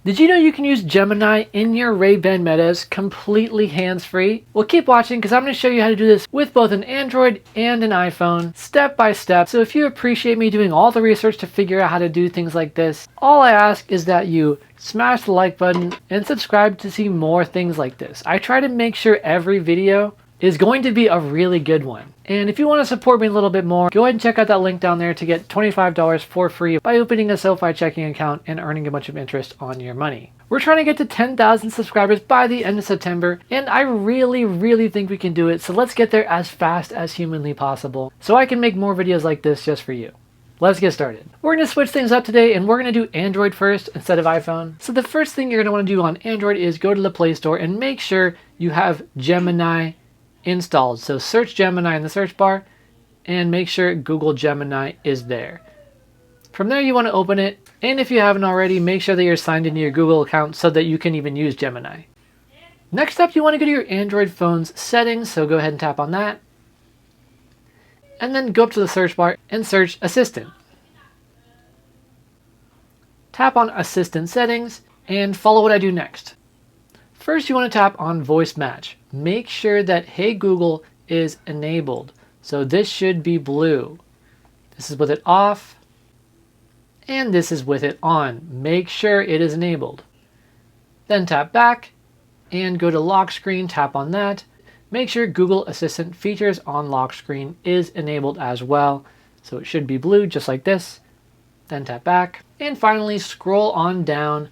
Did you know you can use Gemini in your Ray-Ban Metas completely hands-free? Well, keep watching because I'm going to show you how to do this with both an Android and an iPhone, step by step. So if you appreciate me doing all the research to figure out how to do things like this, all I ask is that you smash the like button and subscribe to see more things like this. I try to make sure every video is going to be a really good one. And if you want to support me a little bit more, go ahead and check out that link down there to get $25 for free by opening a SoFi checking account and earning a bunch of interest on your money. We're trying to get to 10,000 subscribers by the end of September, and I really think we can do it, so let's get there as fast as humanly possible so I can make more videos like this just for you. Let's get started. We're going to switch things up today, and we're going to do Android first instead of iPhone. So the first thing you're going to want to do on Android is go to the Play Store and make sure you have Gemini installed. So search Gemini in the search bar and make sure Google Gemini is there. From there you want to open it, and if you haven't already, make sure that you're signed into your Google account so that you can even use Gemini. Next up, you want to go to your Android phone's settings, so go ahead and tap on that. And then go up to the search bar and search Assistant. Tap on Assistant settings and follow what I do next. First, you want to tap on Voice Match. Make sure that Hey Google is enabled. So this should be blue. This is with it off, and this is with it on. Make sure it is enabled. Then tap back and go to lock screen, tap on that. Make sure Google Assistant features on lock screen is enabled as well. So it should be blue just like this. Then tap back, and finally scroll on down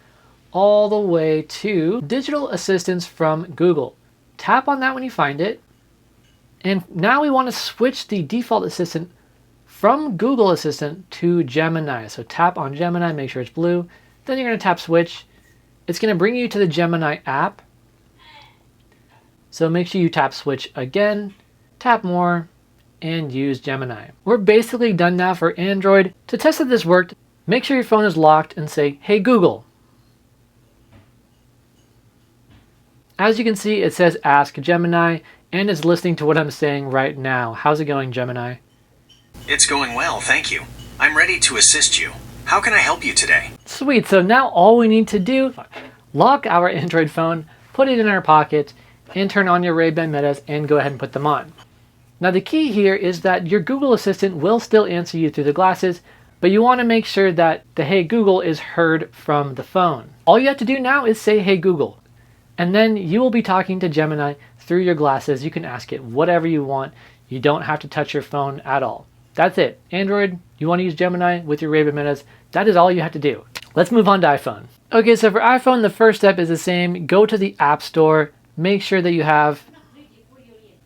all the way to Digital Assistants from Google. Tap on that when you find it. And now we want to switch the default assistant from Google Assistant to Gemini. So tap on Gemini, make sure it's blue. Then you're going to tap switch. It's going to bring you to the Gemini app. So make sure you tap switch again, tap more, and use Gemini. We're basically done now for Android. To test that this worked, make sure your phone is locked and say, Hey Google. As you can see, it says Ask Gemini, and it's listening to what I'm saying right now. How's it going, Gemini? It's going well, thank you. I'm ready to assist you. How can I help you today? Sweet, so now all we need to do, lock our Android phone, put it in our pocket, and turn on your Ray-Ban Metas and go ahead and put them on. Now the key here is that your Google Assistant will still answer you through the glasses, but you want to make sure that the Hey Google is heard from the phone. All you have to do now is say Hey Google. And then you will be talking to Gemini through your glasses. You can ask it whatever you want. You don't have to touch your phone at all. That's it. Android, you want to use Gemini with your Ray-Ban Metas, that is all you have to do. Let's move on to iPhone. Okay, so for iPhone, the first step is the same. Go to the App Store. Make sure that you have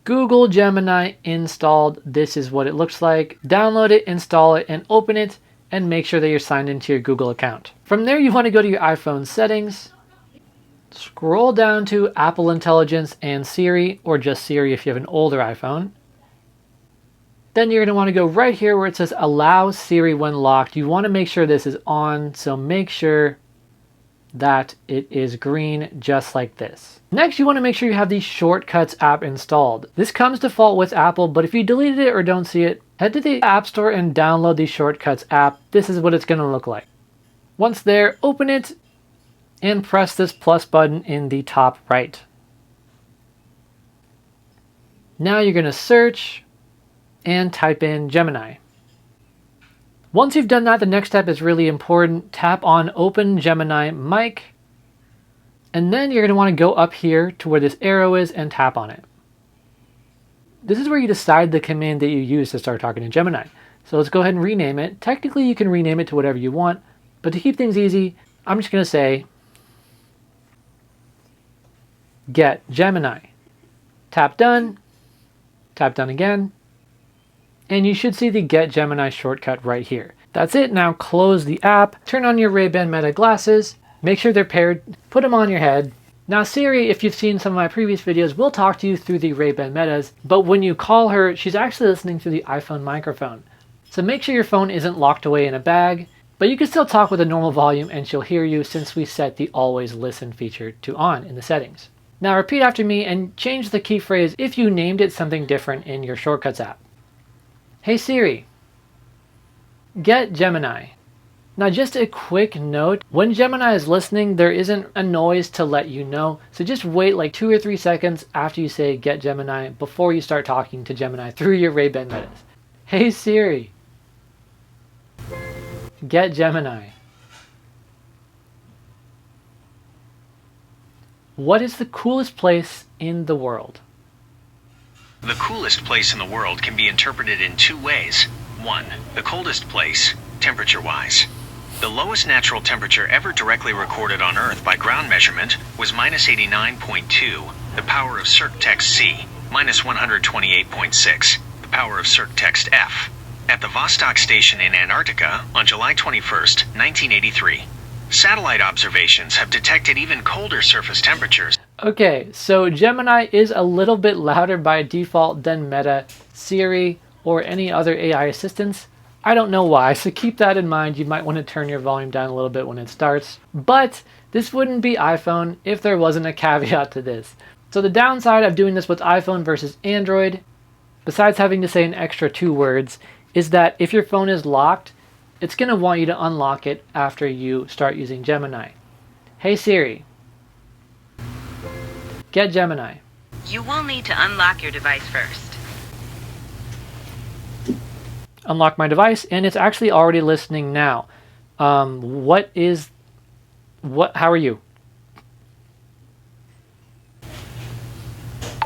Google Gemini installed. This is what it looks like. Download it, install it, and open it, and make sure that you're signed into your Google account. From there, you want to go to your iPhone settings. Scroll down to Apple Intelligence and Siri, or just Siri if you have an older iPhone. Then you're going to want to go right here where it says Allow Siri when locked. You want to make sure this is on, so make sure that it is green just like this. Next, you want to make sure you have the Shortcuts app installed. This comes default with Apple, but if you deleted it or don't see it, head to the App Store and download the Shortcuts app. This is what it's going to look like. Once there, open it and press this plus button in the top right. Now you're going to search and type in Gemini. Once you've done that, the next step is really important. Tap on Open Gemini Mic, and then you're going to want to go up here to where this arrow is and tap on it. This is where you decide the command that you use to start talking to Gemini. So let's go ahead and rename it. Technically, you can rename it to whatever you want, but to keep things easy, I'm just going to say Get Gemini. Tap done again, and you should see the Get Gemini shortcut right here. That's it. Now close the app, turn on your Ray-Ban Meta glasses, make sure they're paired, put them on your head. Now Siri, if you've seen some of my previous videos, will talk to you through the Ray-Ban Metas, but when you call her, she's actually listening through the iPhone microphone. So make sure your phone isn't locked away in a bag, but you can still talk with a normal volume and she'll hear you since we set the Always Listen feature to on in the settings. Now repeat after me and change the key phrase if you named it something different in your Shortcuts app. Hey Siri, get Gemini. Now just a quick note, when Gemini is listening, there isn't a noise to let you know. So just wait like 2 or 3 seconds after you say get Gemini before you start talking to Gemini through your Ray-Ban Metas. Hey Siri, get Gemini. What is the coolest place in the world? The coolest place in the world can be interpreted in two ways. 1. The coldest place, temperature-wise. The lowest natural temperature ever directly recorded on Earth by ground measurement was -89.2, the power of Circ text C, -128.6, the power of Circ text F, at the Vostok Station in Antarctica on July 21st, 1983. Satellite observations have detected even colder surface temperatures. Okay, so Gemini is a little bit louder by default than Meta, Siri, or any other AI assistants. I don't know why, so keep that in mind. You might want to turn your volume down a little bit when it starts. But this wouldn't be iPhone if there wasn't a caveat to this. So the downside of doing this with iPhone versus Android, besides having to say an extra 2 words, is that if your phone is locked, it's going to want you to unlock it after you start using Gemini. Hey Siri, get Gemini. You will need to unlock your device first. Unlock my device, and it's actually already listening now. How are you?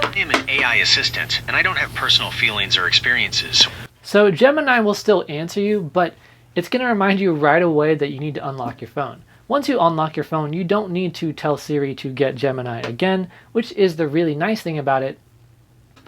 I am an AI assistant, and I don't have personal feelings or experiences. So Gemini will still answer you, but it's going to remind you right away that you need to unlock your phone. Once you unlock your phone, you don't need to tell Siri to get Gemini again, which is the really nice thing about it.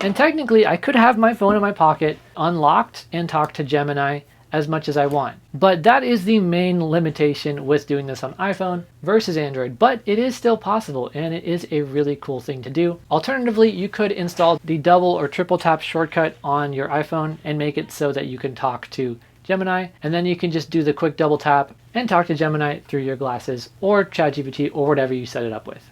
And technically, I could have my phone in my pocket, unlocked, and talk to Gemini as much as I want. But that is the main limitation with doing this on iPhone versus Android. But it is still possible, and it is a really cool thing to do. Alternatively, you could install the double or triple tap shortcut on your iPhone and make it so that you can talk to Gemini, and then you can just do the quick double tap and talk to Gemini through your glasses or ChatGPT or whatever you set it up with.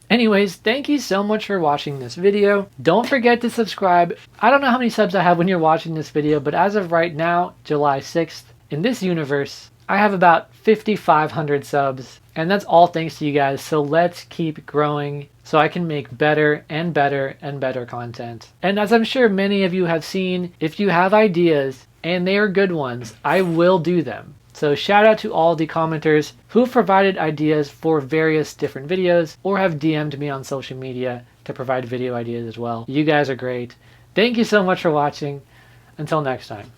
Anyways, thank you so much for watching this video. Don't forget to subscribe. I don't know how many subs I have when you're watching this video, but as of right now, July 6th, in this universe, I have about 5,500 subs, and that's all thanks to you guys. So let's keep growing so I can make better and better and better content. And as I'm sure many of you have seen, if you have ideas and they are good ones, I will do them. So shout out to all the commenters who've provided ideas for various different videos or have DM'd me on social media to provide video ideas as well. You guys are great. Thank you so much for watching. Until next time.